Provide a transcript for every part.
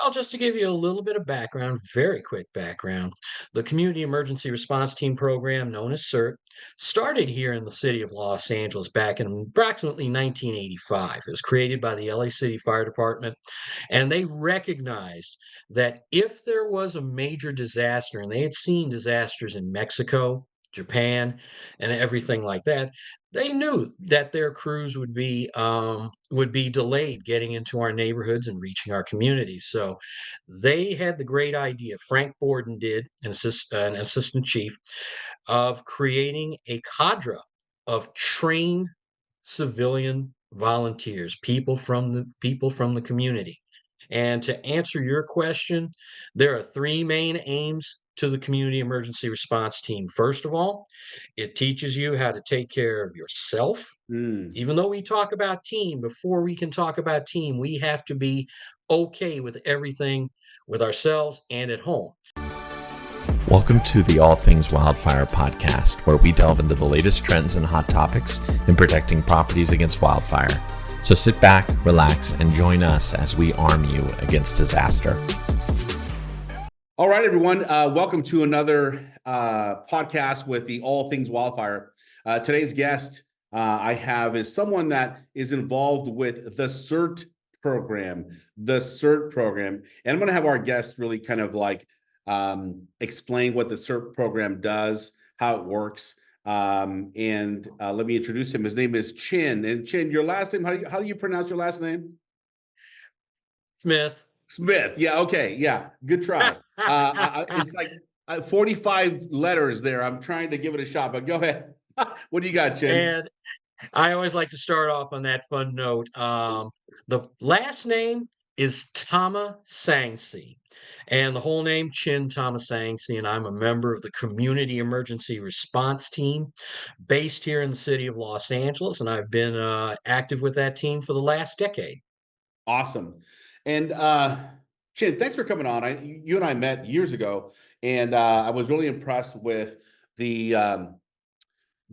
Well, just to give you a little bit of background, very quick background, the Community Emergency Response Team program, known as CERT, started here in the city of Los Angeles back in approximately 1985. It was created by the LA City Fire Department, and they recognized that if there was a major disaster, and they had seen disasters in Mexico, Japan, and everything like that, they knew that their crews would be delayed getting into our neighborhoods and reaching our communities. So they had the great idea. Frank Borden did, an assistant chief, of creating a cadre of trained civilian volunteers, people from the community. And to answer your question, there are three main aims to the community emergency response team. First of all, it teaches you how to take care of yourself. Mm. Even though we talk about team, before we can talk about team, we have to be okay with everything with ourselves and at home. Welcome to the All Things Wildfire podcast, where we delve into the latest trends and hot topics in protecting properties against wildfire. So sit back, relax, and join us as we arm you against disaster. All right, everyone. Welcome to another podcast with the All Things Wildfire. Today's guest I have is someone that is involved with the CERT program, And I'm going to have our guest really kind of like explain what the CERT program does, how it works. And let me introduce him. His name is Chin. And Chin, your last name, how do you pronounce your last name? Smith. Smith. Yeah. Okay. Yeah. Good try. It's like 45 letters there. I'm trying to give it a shot, but go ahead. What do you got, Chin? And I always like to start off on that fun note. The last name is Thammasaengsri, and the whole name Chin Thammasaengsri, and I'm a member of the Community Emergency Response Team based here in the city of Los Angeles, and I've been active with that team for the last decade. Awesome. And Chin, thanks for coming on. You and I met years ago, and I was really impressed with the um,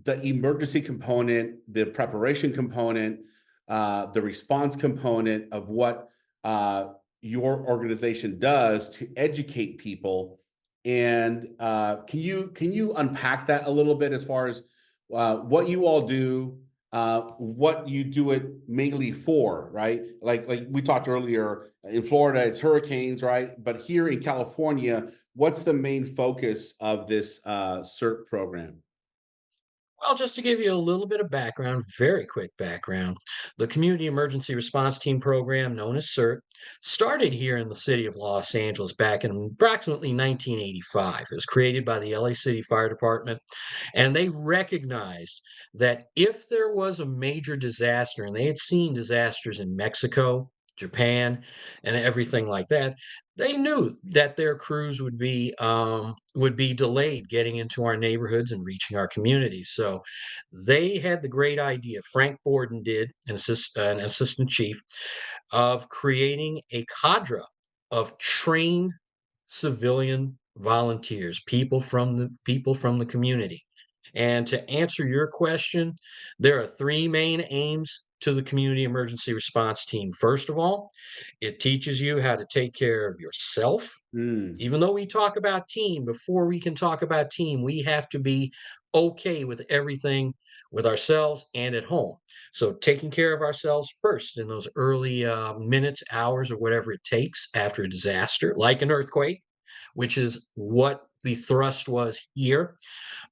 the emergency component, the preparation component, the response component of what your organization does to educate people. And can you unpack that a little bit as far as what you all do, what you do it mainly for, right? Like we talked earlier, in Florida, it's hurricanes, right? But here in California, what's the main focus of this CERT program? Well, just to give you a little bit of background, very quick background, the Community Emergency Response Team program, known as CERT, started here in the city of Los Angeles back in approximately 1985. It was created by the LA City Fire Department, and they recognized that if there was a major disaster, and they had seen disasters in Mexico, Japan, and everything like that, they knew that their crews would be delayed getting into our neighborhoods and reaching our communities. So they had the great idea. Frank Borden did, an assistant chief, of creating a cadre of trained civilian volunteers, people from the community. And to answer your question, there are three main aims to the community emergency response team. First of all, it teaches you how to take care of yourself. Mm. Even though we talk about team, before we can talk about team, we have to be okay with everything with ourselves and at home. So taking care of ourselves first in those early minutes, hours, or whatever it takes after a disaster, like an earthquake, which is what the thrust was here.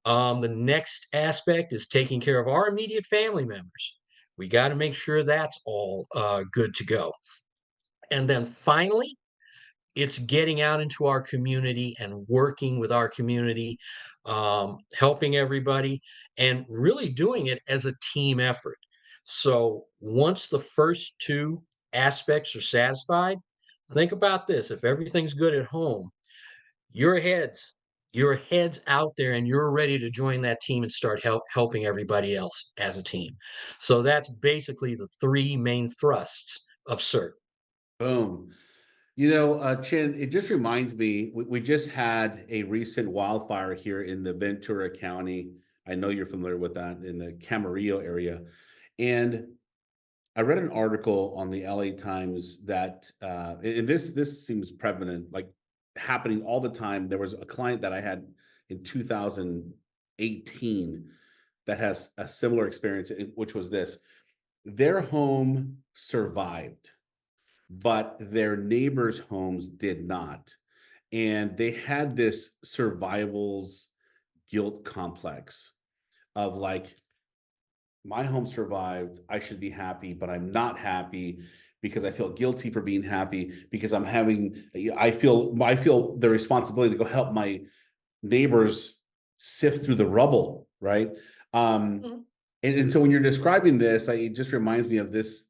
The next aspect is taking care of our immediate family members. We got to make sure that's all good to go. And then finally, it's getting out into our community and working with our community, helping everybody, and really doing it as a team effort. So once the first two aspects are satisfied, think about this. If everything's good at home, your heads your head's out there and you're ready to join that team and start helping everybody else as a team. So that's basically the three main thrusts of CERT. Boom. Chin, it just reminds me, we just had a recent wildfire here in the Ventura County. I know you're familiar with that in the Camarillo area. And I read an article on the LA Times that, and this seems prevalent, like happening all the time. There was a client that I had in 2018 that has a similar experience, which was this: their home survived, but their neighbors' homes did not, and they had this survival's guilt complex of like, my home survived. I should be happy, but I'm not happy because I feel guilty for being happy because I feel the responsibility to go help my neighbors sift through the rubble, right? Um, Mhm. and so when you're describing this, it just reminds me of this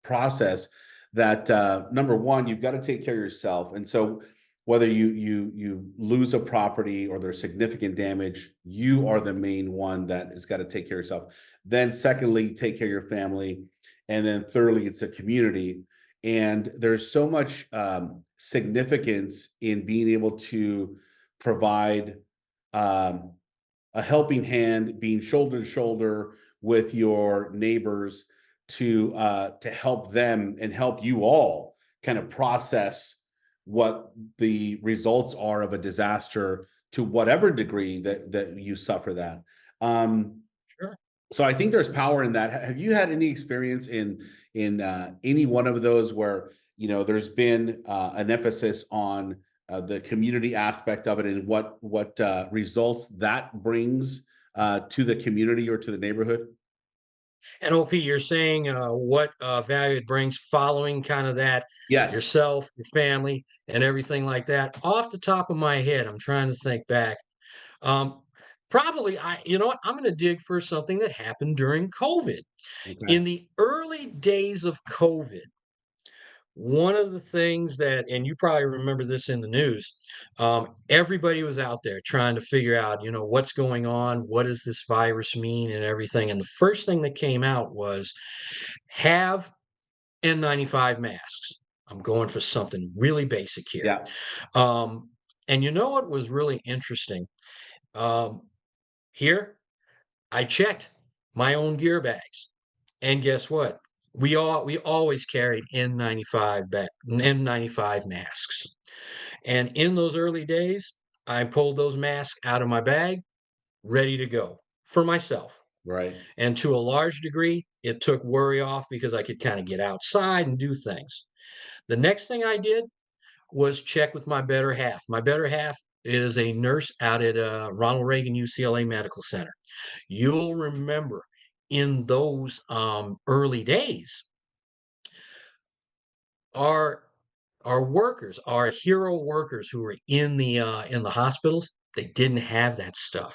process that number one, you've got to take care of yourself. And so whether you lose a property or there's significant damage, you are the main one that has got to take care of yourself. Then secondly, take care of your family. And then thirdly, it's a community. And there's so much significance in being able to provide um, a helping hand, being shoulder to shoulder with your neighbors to help them and help you all kind of process what the results are of a disaster to whatever degree that you suffer that. Um, Sure. so I think there's power in that. Have you had any experience in any one of those where there's been an emphasis on the community aspect of it and what results that brings to the community or to the neighborhood? And OP, you're saying what value it brings following kind of that Yes. yourself, your family, and everything like that. Off the top of my head, I'm trying to think back. Um, Probably, you know what? I'm going to dig for something that happened during COVID. Okay. In the early days of COVID, one of the things that, and you probably remember this in the news, everybody was out there trying to figure out, what's going on, what does this virus mean, and everything. And the first thing that came out was have N95 masks. I'm going for something really basic here. Yeah. Um, and you know what was really interesting? Um, Here, I checked my own gear bags, and guess what? We always carried N95 masks. And in those early days, I pulled those masks out of my bag, ready to go for myself. Right. And to a large degree, it took worry off because I could kind of get outside and do things. The next thing I did was check with my better half. My better half is a nurse out at Ronald Reagan UCLA Medical Center. You'll remember in those early days, our our workers, our hero workers who were in the hospitals, they didn't have that stuff.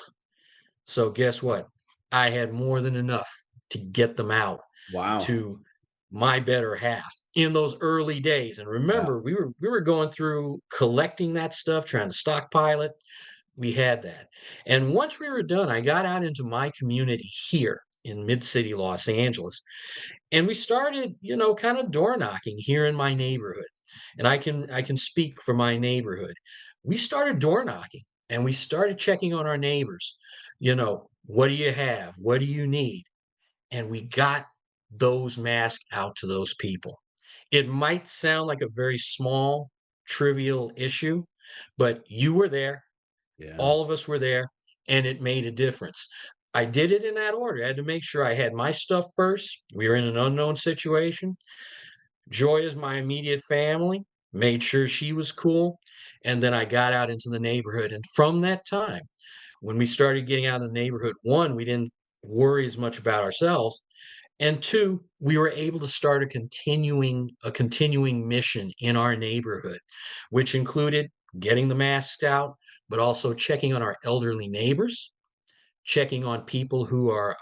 So guess what? I had more than enough to get them out Wow. to my better half in those early days. And Yeah. remember, we were going through collecting that stuff, trying to stockpile it. We had that. And once we were done, I got out into my community here in mid-city Los Angeles, and we started, kind of door knocking here in my neighborhood. And I can speak for my neighborhood. We started door knocking and we started checking on our neighbors. What do you have? What do you need? And we got those masks out to those people. It might sound like a very small, trivial issue, but you were there, Yeah. all of us were there, and it made a difference. I did it in that order. I had to make sure I had my stuff first. We were in an unknown situation. Joy is my immediate family, made sure she was cool, and then I got out into the neighborhood. And from that time, when we started getting out in the neighborhood, one, we didn't worry as much about ourselves, and two, we were able to start a continuing mission in our neighborhood, which included getting the masks out, but also checking on our elderly neighbors, checking on people who are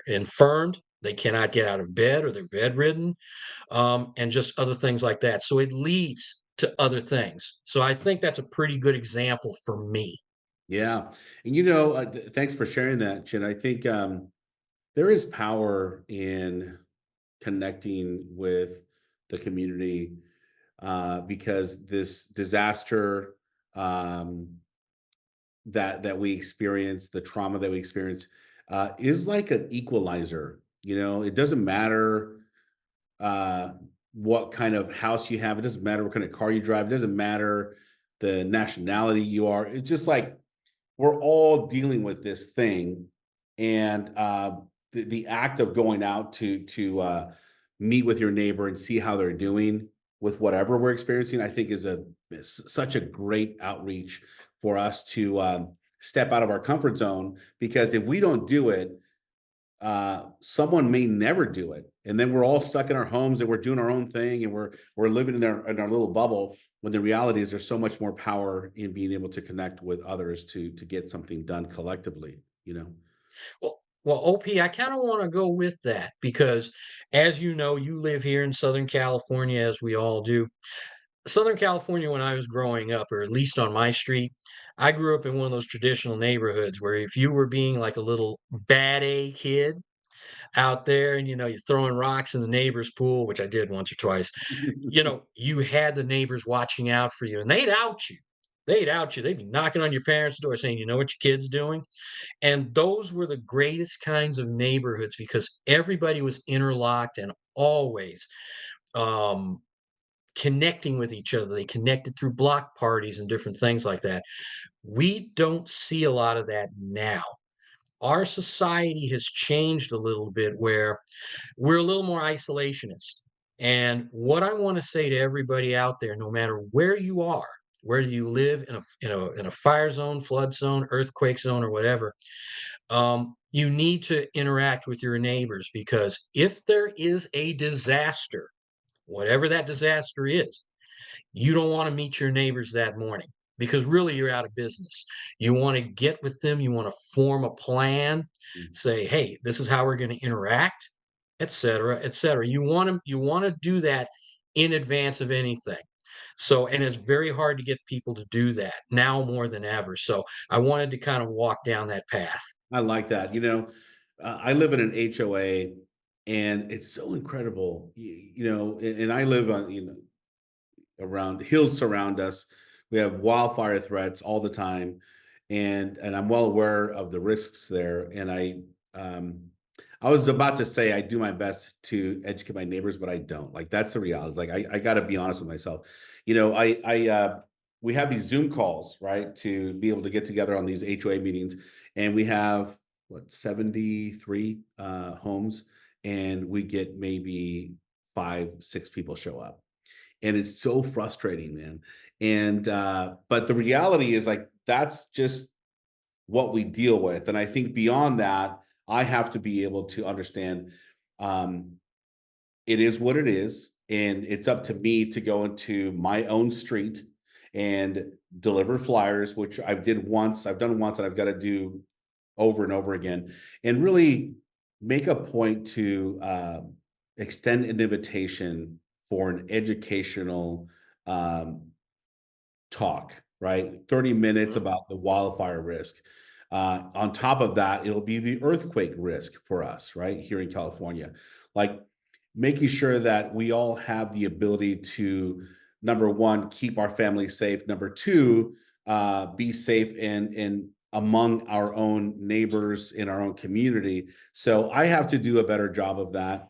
infirmed, they cannot get out of bed or they're bedridden, and just other things like that. So it leads to other things. So I think that's a pretty good example for me. Yeah. And thanks for sharing that, Chin. I think there is power in connecting with the community because this disaster um, that we experience, the trauma that we experience, is like an equalizer. It doesn't matter uh, what kind of house you have. It doesn't matter what kind of car you drive. It doesn't matter the nationality you are. It's just like we're all dealing with this thing, and the act of going out to meet with your neighbor and see how they're doing with whatever we're experiencing, I think is such a great outreach for us to step out of our comfort zone. Because if we don't do it, someone may never do it, and then we're all stuck in our homes and we're doing our own thing and we're living in our little bubble. When the reality is, there's so much more power in being able to connect with others to get something done collectively. Well, OP, I kind of want to go with that because, as you know, you live here in Southern California, as we all do. Southern California, when I was growing up, or at least on my street, I grew up in one of those traditional neighborhoods where if you were being like a little bad A kid out there and you're throwing rocks in the neighbor's pool, which I did once or twice, you had the neighbors watching out for you and they'd out you. They'd out you. They'd be knocking on your parents' door saying, you know what your kid's doing? And those were the greatest kinds of neighborhoods because everybody was interlocked and always um, connecting with each other. They connected through block parties and different things like that. We don't see a lot of that now. Our society has changed a little bit where we're a little more isolationist. And what I want to say to everybody out there, no matter where you are, whether you live in a fire zone, flood zone, earthquake zone, or whatever, you need to interact with your neighbors because if there is a disaster, whatever that disaster is, you don't want to meet your neighbors that morning because really you're out of business. You want to get with them, you want to form a plan, Mhm. say, "Hey, this is how we're going to interact," et cetera, et cetera. You want to do that in advance of anything. So, and it's very hard to get people to do that now more than ever. So, I wanted to kind of walk down that path. I like that. I live in an HOA, and it's so incredible. And I live on, around hills surround us. We have wildfire threats all the time, and I'm well aware of the risks there. And I was about to say I do my best to educate my neighbors, but I don't. Like that's the reality. It's like I got to be honest with myself. We have these Zoom calls, right, to be able to get together on these HOA meetings, and we have what 73 homes, and we get maybe 5, 6 people show up, and it's so frustrating, man. And but the reality is, like, that's just what we deal with. And I think beyond that, I have to be able to understand, um, it is what it is, and it's up to me to go into my own street and deliver flyers, which I've done once, and I've got to do over and over again, and really make a point to extend an invitation for an educational um, talk, right? 30 minutes Mhm. about the wildfire risk. On top of that, it'll be the earthquake risk for us, right? Here in California. Like making sure that we all have the ability to, number one, keep our family safe. Number two, be safe and among our own neighbors in our own community. So I have to do a better job of that.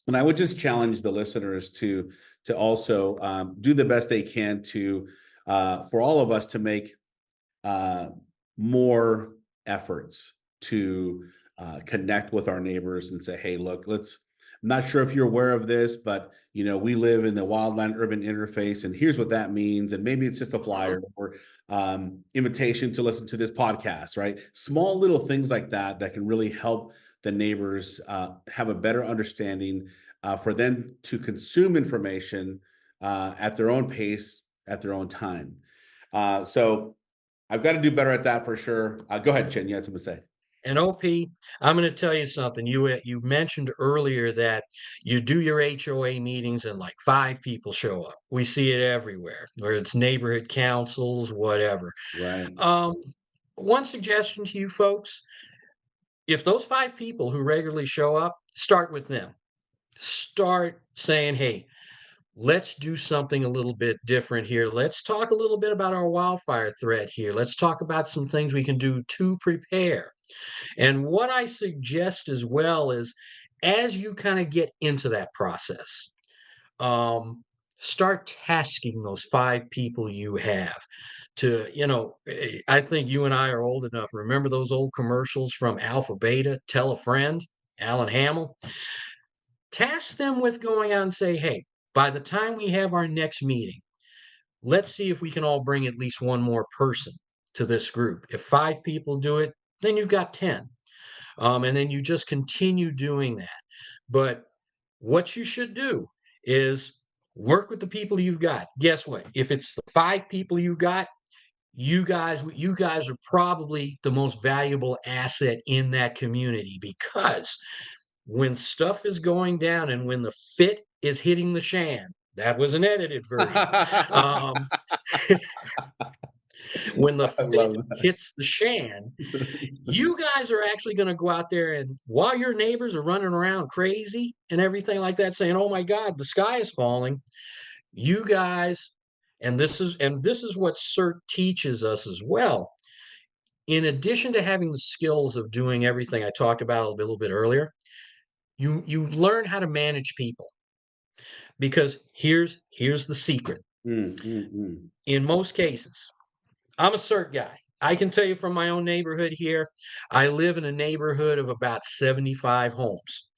And I would just challenge the listeners to also do the best they can to for all of us to make uh, more efforts to connect with our neighbors and say, hey, look, let's. I'm not sure if you're aware of this, but we live in the wildland urban interface, and here's what that means. And maybe it's just a Mhm. flyer or invitation to listen to this podcast, right? Small little things like that that can really help the neighbors have a better understanding for them to consume information at their own pace, at their own time. So I've got to do better at that for sure. Go ahead, Chen. You had something to say. And OP, I'm going to tell you something. You mentioned earlier that you do your HOA meetings and like 5 people show up. We see it everywhere, where it's neighborhood councils, whatever. Right. Um, One suggestion to you folks: if those 5 people who regularly show up, start with them. Start saying, "Hey, let's do something a little bit different here. Let's talk a little bit about our wildfire threat here. Let's talk about some things we can do to prepare." And what I suggest as well is as you kind of get into that process, um, start tasking those 5 people you have to, I think you and I are old enough. Remember those old commercials from Alpha Beta, Tell a Friend, Alan Hamill? Task them with going out and say, hey, by the time we have our next meeting, let's see if we can all bring at least one more person to this group. If 5 people do it, then you've got 10. And then you just continue doing that. But what you should do is work with the people you've got. Guess what? If it's the 5 people you've got, you guys are probably the most valuable asset in that community, because when stuff is going down and when the fit is hitting the shan, that was an edited version. Um, when the I fit love hits the shan, you guys are actually going to go out there, and while your neighbors are running around crazy and everything like that, saying, "Oh my God, the sky is falling," you guys, and this is what CERT teaches us as well. In addition to having the skills of doing everything I talked about a little bit earlier, you learn how to manage people, because here's the secret. Mm, mm, mm. In most cases, I'm a CERT guy. I can tell you from my own neighborhood here, I live in a neighborhood of about 75 homes.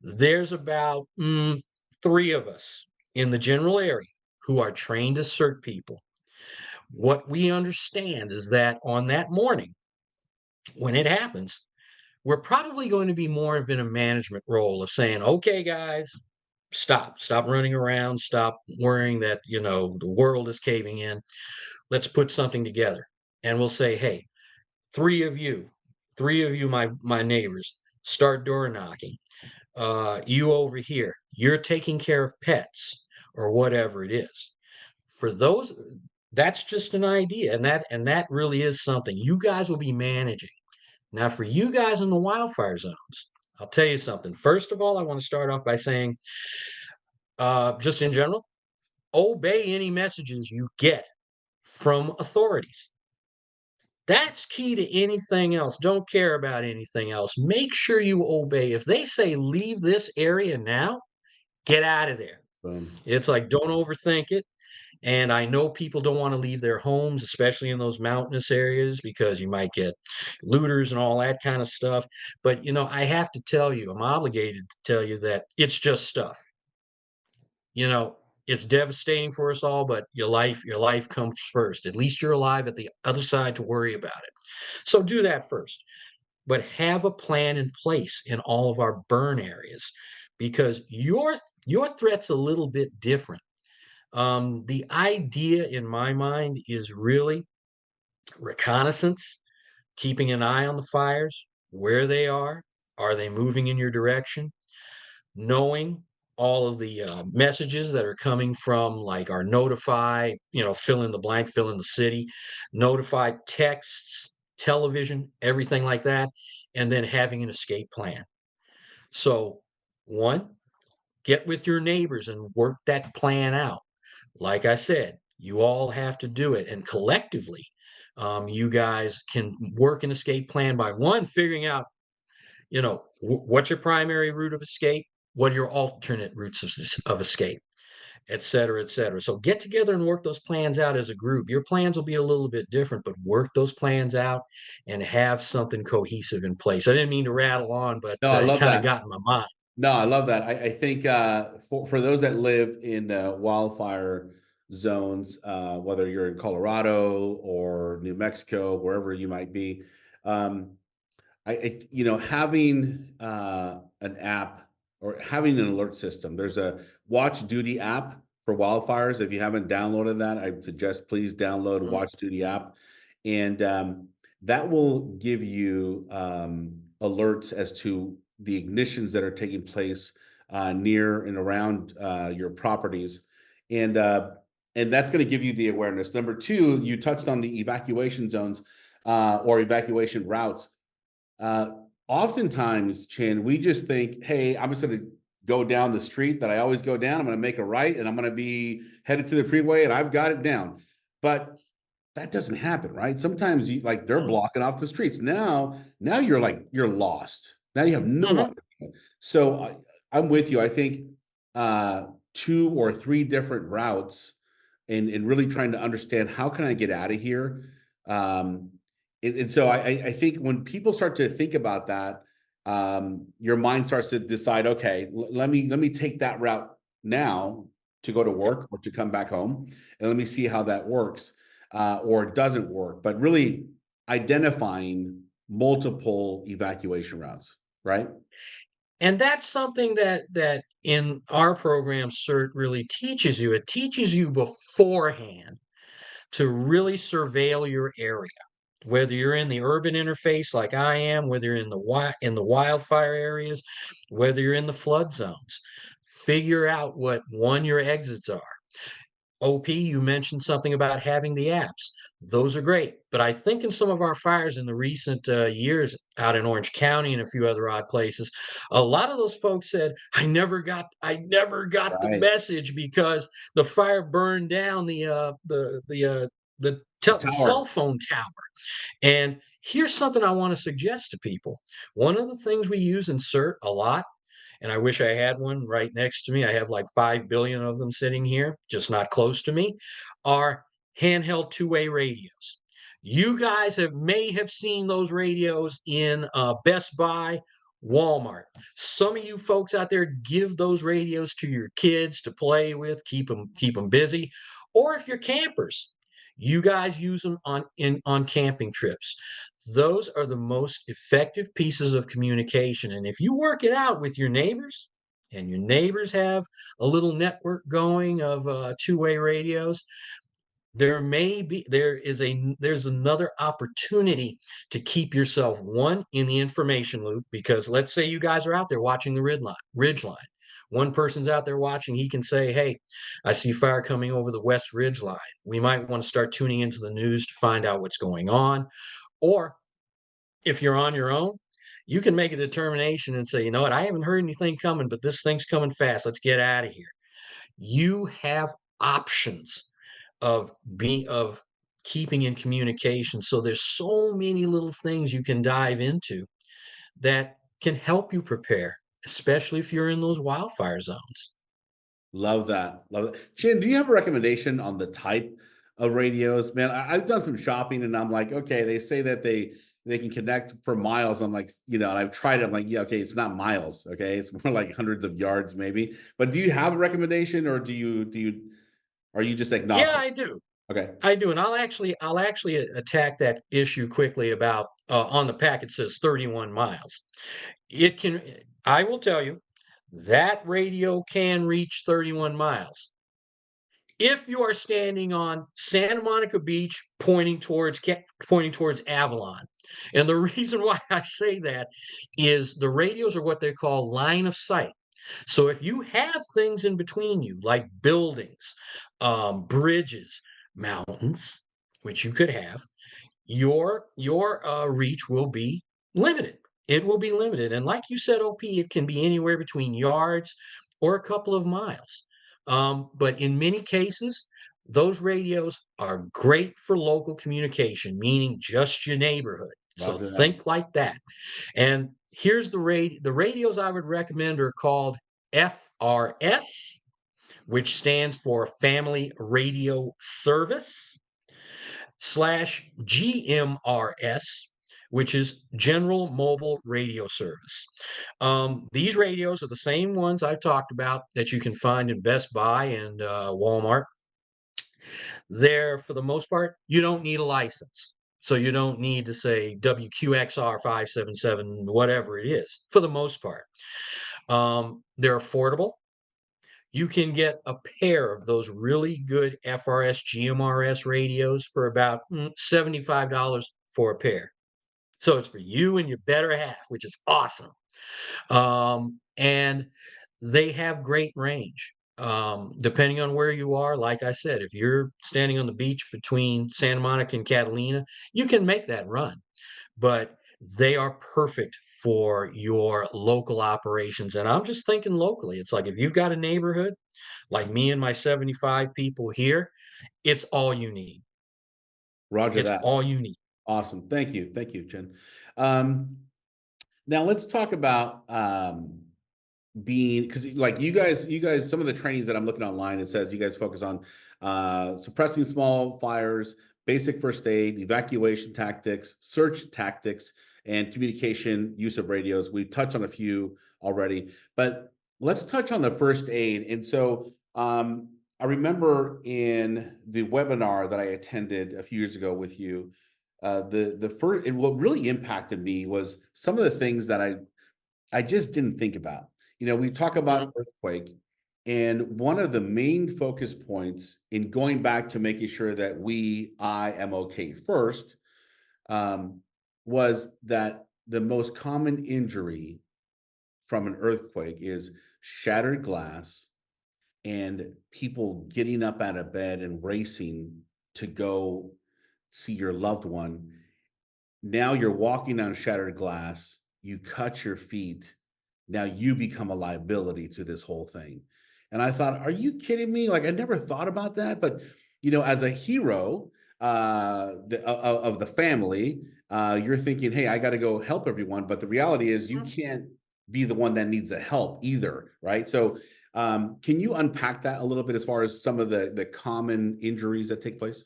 There's about 3 of us in the general area who are trained as CERT people. What we understand is that on that morning, when it happens, we're probably going to be more of in a management role of saying, okay, guys, stop running around, stop worrying that, the world is caving in. Let's put something together. And we'll say, hey, three of you, my neighbors, start door knocking. You over here, you're taking care of pets or whatever it is. For those, that's just an idea, and that really is something you guys will be managing. Now, for you guys in the wildfire zones, I'll tell you something. First of all, I want to start off by saying, just in general, obey any messages you get from authorities. That's key to anything else. Don't care about anything else. Make sure you obey. If they say leave this area now, get out of there. Boom. It's like, don't overthink it. And I know people don't want to leave their homes, especially in those mountainous areas, because you might get looters and all that kind of stuff. But, I have to tell you, I'm obligated to tell you that it's just stuff. You know, it's devastating for us all, but your life comes first. At least you're alive at the other side to worry about it. So do that first, but have a plan in place in all of our burn areas, because your threat's a little bit different. The idea in my mind is really reconnaissance, keeping an eye on the fires, where they are they moving in your direction, knowing all of the messages that are coming from, like, our notify, fill in the blank, fill in the city, notify texts, television, everything like that, and then having an escape plan. So, one, get with your neighbors and work that plan out. Like I said, you all have to do it, and collectively, you guys can work an escape plan by, one, figuring out, what's your primary route of escape, what are your alternate routes of escape, et cetera, et cetera. So get together and work those plans out as a group. Your plans will be a little bit different, but work those plans out and have something cohesive in place. I didn't mean to rattle on, but No, I it love kind of that. got in my mind. No, I love that. I think for those that live in the wildfire zones, whether you're in Colorado or New Mexico, wherever you might be, um, having an app or having an alert system. There's a Watch Duty app for wildfires. If you haven't downloaded that, I suggest please download Mhm. Watch Duty app, and that will give you alerts as to the ignitions that are taking place near and around your properties, and uh, and that's going to give you the awareness. Number two, you touched on the evacuation zones or evacuation routes. Uh, Oftentimes, Chin, we just think, hey, I'm just going to go down the street that I always go down. I'm going to make a right and I'm going to be headed to the freeway and I've got it down. But that doesn't happen, right? Sometimes they're blocking off the streets. Now you're lost. Now you have no Mhm. idea. So I'm with you. I think 2 or 3 different routes, and really trying to understand how can I get out of here. Um, and so I think when people start to think about that, your mind starts to decide, okay, let me take that route now to go to Yep. work or to come back home, and let me see how that works or doesn't work. But really identifying multiple evacuation routes, right? And that's something that in our program, CERT really teaches you. It teaches you beforehand to really surveil your area. Whether you're in the urban interface like I am, whether you're in the wildfire areas, whether you're in the flood zones, figure out what one your exits are. OP, you mentioned something about having the apps. Those are great. But I think in some of our fires in the recent years out in Orange County and a few other odd places, a lot of those folks said, I never got the Right. message because the fire burned down The the cell tower. phone tower. And here's something I want to suggest to people. One of the things we use in CERT a lot, and I wish I had one right next to me. I have like 5 billion of them sitting here, just not close to me, are handheld two-way radios. You guys may have seen those radios in Best Buy, Walmart. Some of you folks out there give those radios to your kids to play with, keep them busy. Or if you're campers, you guys use them on camping trips. Those are the most effective pieces of communication. And if you work it out with your neighbors, and your neighbors have a little network going of two-way radios, there's another opportunity to keep yourself one in the information loop, because let's say you guys are out there watching the ridge line. One person's out there watching, he can say, hey, I see fire coming over the west ridge line. We might want to start tuning into the news to find out what's going on. Or if you're on your own, you can make a determination and say, you know what, I haven't heard anything coming, but this thing's coming fast. Let's get out of here. You have options of keeping in communication. So there's so many little things you can dive into that can help you prepare, especially if you're in those wildfire zones. Love that. Love it. Chin, do you have a recommendation on the type of radios? Man, I've done some shopping and I'm like, okay, they say that they can connect for miles. I'm like, and I've tried it. I'm like, yeah, okay, it's not miles. Okay. It's more like hundreds of yards, maybe. But do you have a recommendation, or are you just Yeah, agnostic? I do. Okay. I do, and I'll actually attack that issue quickly about on the pack. It says 31 miles. It can. I will tell you that radio can reach 31 miles if you are standing on Santa Monica Beach, pointing towards Avalon. And the reason why I say that is the radios are what they call line of sight. So if you have things in between you, like buildings, bridges, mountains, which you could have, your reach will be limited. It will be limited, and like you said, OP, it can be anywhere between yards or a couple of miles. But in many cases, those radios are great for local communication, meaning just your neighborhood. So Roger that. think like that. And here's the radios I would recommend are called FRS, which stands for Family Radio Service, slash GMRS, which is General Mobile Radio Service. These radios are the same ones I've talked about that you can find in Best Buy and Walmart. They're, for the most part, you don't need a license. So you don't need to say WQXR 577, whatever it is, for the most part. They're affordable. You can get a pair of those really good FRS GMRS radios for about $75 for a pair. So it's for you and your better half, which is awesome. And they have great range. Depending on where you are, like I said, if you're standing on the beach between Santa Monica and Catalina, you can make that run. But they are perfect for your local operations. And I'm just thinking locally. It's like if you've got a neighborhood like me and my 75 people here, it's all you need. Roger It's that. all you need. Awesome. Thank you. Thank you, Chen. Um, Now let's talk about being, because like you guys, some of the trainings that I'm looking online, it says you guys focus on suppressing small fires, basic first aid, evacuation tactics, search tactics, and communication, use of radios. We've touched on a few already, but let's touch on the first aid. And so I remember in the webinar that I attended a few years ago with you, the first, and what really impacted me was some of the things that I just didn't think about. We talk Mhm. about earthquake, and one of the main focus points in going back to making sure that I am okay first, um, was that the most common injury from an earthquake is shattered glass and people getting up out of bed and racing to go see your loved one. Now you're walking on shattered glass, you cut your feet, now you become a liability to this whole thing. And I thought, are you kidding me? Like, I never thought about that. But, as a hero of the family, you're thinking, hey, I got to go help everyone. But the reality is, you can't be the one that needs the help either. Right. So, can you unpack that a little bit as far as some of the common injuries that take place?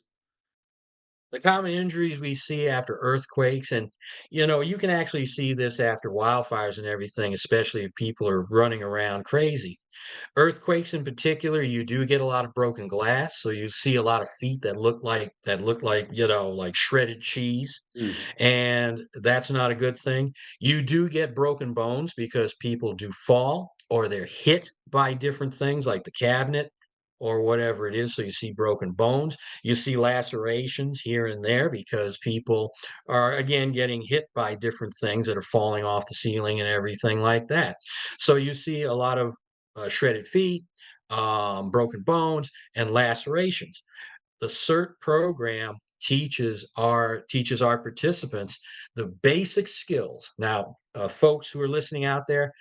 The common injuries we see after earthquakes, and you can actually see this after wildfires and everything, especially if people are running around crazy. Earthquakes in particular, you do get a lot of broken glass, so you see a lot of feet that look like, like shredded cheese, Mm. and that's not a good thing. You do get broken bones because people do fall or they're hit by different things like the cabinet or whatever it is. So you see broken bones. You see lacerations here and there because people are, again, getting hit by different things that are falling off the ceiling and everything like that. So you see a lot of shredded feet, broken bones, and lacerations. The CERT program teaches our participants the basic skills. Now, folks who are listening out there,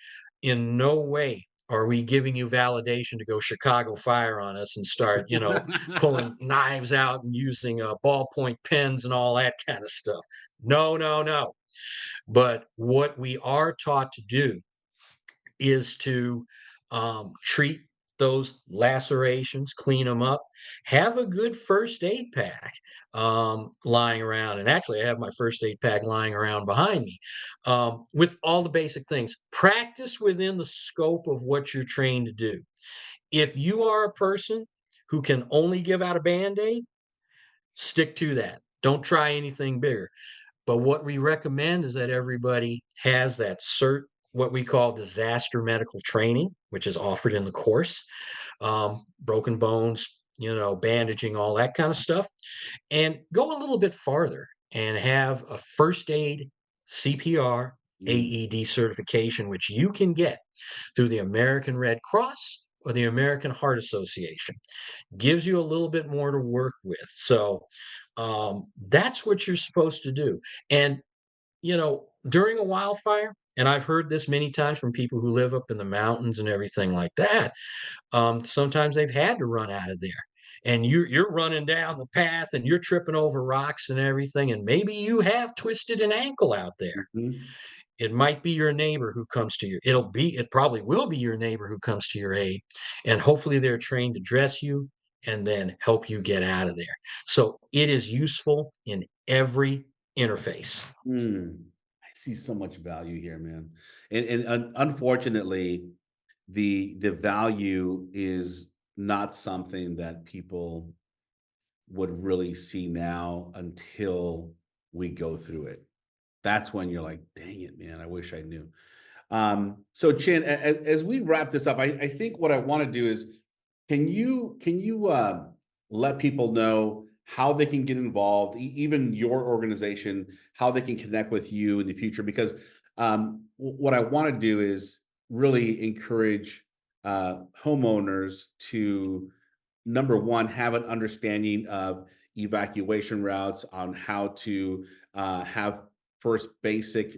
in no way are we giving you validation to go Chicago Fire on us and start, pulling knives out and using ballpoint pens and all that kind of stuff. No, no, no. But what we are taught to do is to treat those lacerations, clean them up, have a good first aid pack lying around. And actually, I have my first aid pack lying around behind me with all the basic things. Practice within the scope of what you're trained to do. If you are a person who can only give out a band aid, stick to that. Don't try anything bigger. But what we recommend is that everybody has that what we call disaster medical training, which is offered in the course, broken bones, bandaging, all that kind of stuff, and go a little bit farther and have a first aid, CPR, Mm. AED certification, which you can get through the American Red Cross or the American Heart Association. Gives you a little bit more to work with. So that's what you're supposed to do. And during a wildfire, and I've heard this many times from people who live up in the mountains and everything like that, sometimes they've had to run out of there. And you're running down the path and you're tripping over rocks and everything, and maybe you have twisted an ankle out there. Mhm. It might be your neighbor who comes to you. It probably will be your neighbor who comes to your aid, and hopefully they're trained to dress you and then help you get out of there. So it is useful in every interface. Mm. I see so much value here, man. And unfortunately, the value is not something that people would really see now until we go through it. That's when you're like, dang it, man, I wish I knew. So Chin, as we wrap this up, I think what I want to do is, can you let people know how they can get involved, even your organization, how they can connect with you in the future? Because what I want to do is really encourage homeowners to, number one, have an understanding of evacuation routes, on how to have first basic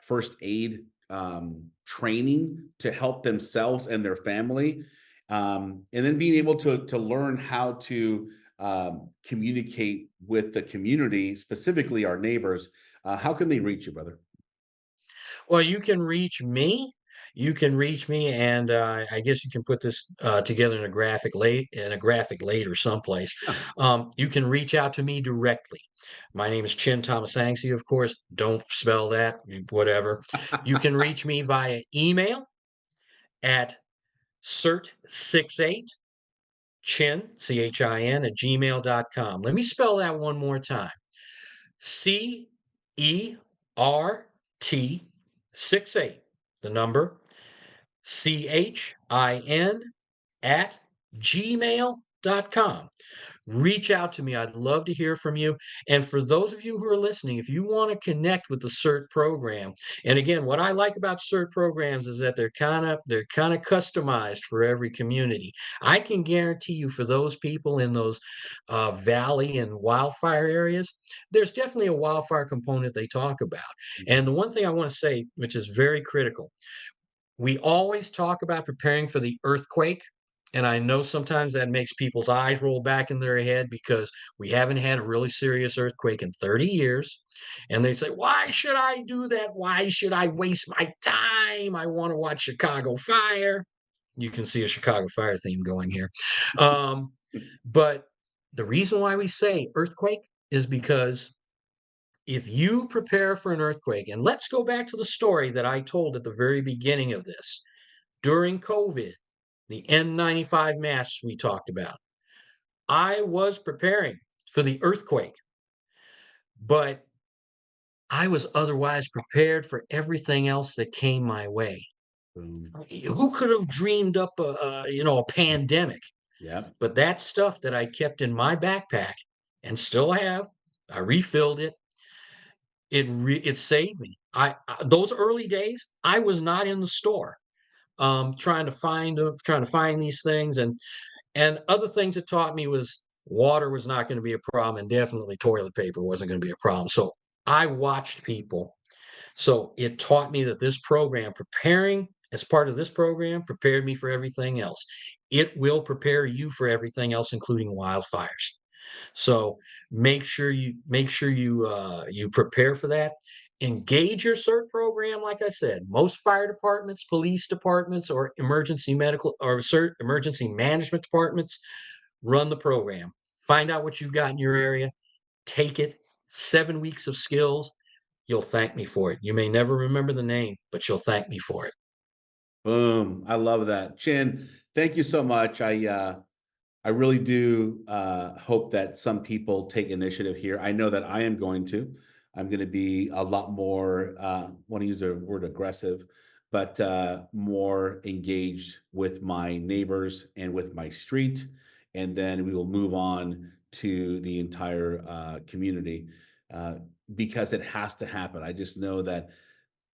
first aid training to help themselves and their family, and then being able to learn how to communicate with the community, specifically our neighbors. How can they reach you, brother? Well, you can reach me. You can reach me, and I guess you can put this together in a graphic later someplace. Huh. You can reach out to me directly. My name is Chin Thammasaengsri, of course. Don't spell that, whatever. You can reach me via email at CERT68 Chin, CHIN, at gmail.com. Let me spell that one more time. CERT 68, the number, CHIN at gmail.com. Reach out to me. I'd love to hear from you. And for those of you who are listening, if you want to connect with the CERT program, and again, what I like about CERT programs is that they're kind of customized for every community. I can guarantee you, for those people in those valley and wildfire areas, there's definitely a wildfire component they talk about. And the one thing I want to say, which is very critical, we always talk about preparing for the earthquake, and I know sometimes that makes people's eyes roll back in their head because we haven't had a really serious earthquake in 30 years. And they say, "Why should I do that? Why should I waste my time? I want to watch Chicago Fire." You can see a Chicago Fire theme going here. Um, but the reason why we say earthquake is because if you prepare for an earthquake, and let's go back to the story that I told at the very beginning of this. During COVID, the N95 masks we talked about, I was preparing for the earthquake, but I was otherwise prepared for everything else that came my way. Boom. Who could have dreamed up a pandemic? Yeah. But that stuff that I kept in my backpack and still have, I refilled it. It saved me. Those early days, I was not in the store trying to find these things, and other things it taught me was water was not going to be a problem, and definitely toilet paper wasn't going to be a problem. So I watched people. So it taught me that this program, preparing as part of this program, prepared me for everything else. It will prepare you for everything else, including wildfires. So make sure you prepare for that. Engage your CERT program. Like I said, most fire departments, police departments, or emergency medical or CERT emergency management departments run the program. Find out what you've got in your area. Take it. 7 weeks of skills. You'll thank me for it. You may never remember the name, but you'll thank me for it. Boom. I love that. Chin, thank you so much. I really do hope that some people take initiative here. I know that I am going to. I'm going to be a lot more, want to use the word aggressive, but more engaged with my neighbors and with my street. And then we will move on to the entire community because it has to happen. I just know that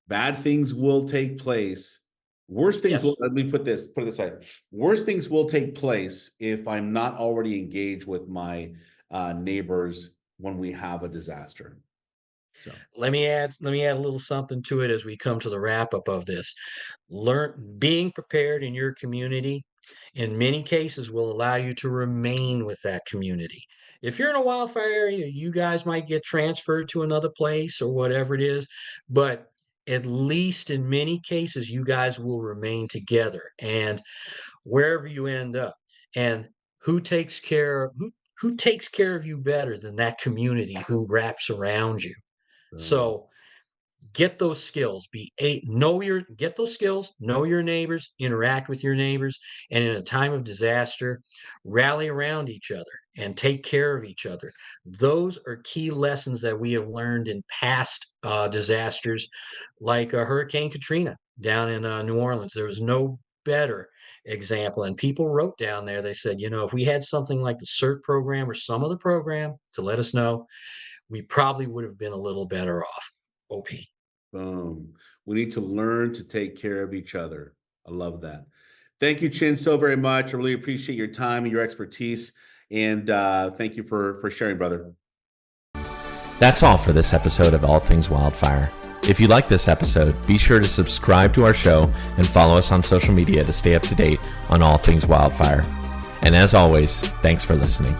bad things will take place. Worst things Yes. will, let me put it this way. Worst things will take place if I'm not already engaged with my neighbors when we have a disaster. So, Let me add a little something to it as we come to the wrap up of this. Being prepared in your community in many cases will allow you to remain with that community. If you're in a wildfire area, you guys might get transferred to another place or whatever it is, but at least in many cases, you guys will remain together and wherever you end up. And who takes care of you better than that community who wraps around you? boom. So get those skills. Get those skills, know your neighbors, interact with your neighbors, and in a time of disaster, rally around each other and take care of each other. Those are key lessons that we have learned in past disasters, like Hurricane Katrina down in New Orleans. There was no better example, and people wrote down there. They said, if we had something like the CERT program or some other program to let us know, we probably would have been a little better off. OP. Boom. We need to learn to take care of each other. I love that. Thank you, Chin, so very much. I really appreciate your time and your expertise. And thank you for sharing, brother. That's all for this episode of All Things Wildfire. If you like this episode, be sure to subscribe to our show and follow us on social media to stay up to date on all things wildfire. And as always, thanks for listening.